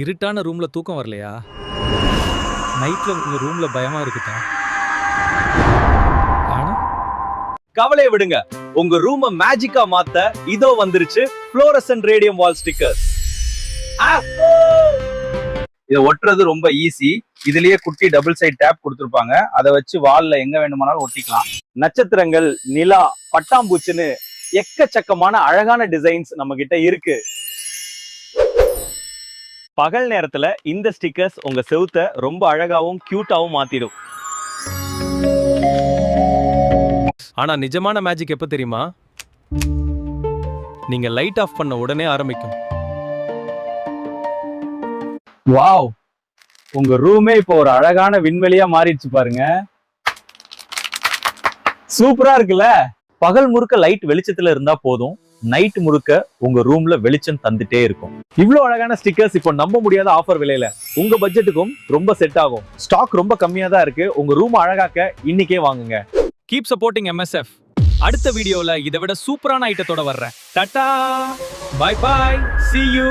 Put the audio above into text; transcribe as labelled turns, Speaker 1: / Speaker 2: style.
Speaker 1: இருட்டான ரூம்ல தூக்கம் வரலையா? நைட்ல உங்க ரூம்ல பயமா இருக்குதா? ஆனா
Speaker 2: கவலையை விடுங்க, உங்க ரூம மேஜிக்கா மாத்த இதோ வந்துருச்சு ஃப்ளோரசன்ட் ரேடியம் வால் ஸ்டிக்கர்ஸ். இத ஒட்டுறது ரொம்ப ஈஸி. இதுலயே குட்டி டபுள் சைட் டேப் கொடுத்திருப்பாங்க. அதை வச்சு வால்ல எங்க வேண்டுமானாலும் ஒட்டிக்கலாம். நட்சத்திரங்கள், நிலா, பட்டாம்பூச்சின்னு எக்கச்சக்கமான அழகான டிசைன்ஸ் நம்ம கிட்ட இருக்கு. பகல் நேரத்துல இந்த ஸ்டிக்கர்ஸ் உங்க செவுத்த ரொம்ப அழகாவும் கியூட்டாவும் மாத்திடும்.
Speaker 1: ஆனா நிஜமான மேஜிக் எப்ப தெரியுமா? நீங்க லைட் ஆஃப் பண்ண உடனே ஆரம்பிக்கும்.
Speaker 2: வாவ், உங்க ரூமே இப்போ ஒரு அழகான விண்வெளியா மாறிடுச்சு பாருங்க. சூப்பரா இருக்குல்ல? பகல் முழுக்க லைட் வெளிச்சத்துல இருந்தா போதும், நைட் முழுக்க உங்க ரூம்ல வெளிச்சம் தந்துட்டே இருக்கும். இவ்வளவு அழகான ஸ்டிக்கர்ஸ் இப்போ நம்ப முடியாத ஆஃபர் விலையில உங்க பட்ஜெட்டுக்கும் ரொம்ப செட் ஆகும். ஸ்டாக் ரொம்ப கம்மியா தான் இருக்கு. உங்க ரூம் அழகாக்க இன்னைக்கே வாங்குங்க.
Speaker 1: Keep supporting MSF. அடுத்த வீடியோல இதை விட சூப்பரான ஐட்டத்தோட வர்றேன். டாடா, பை பை, see you.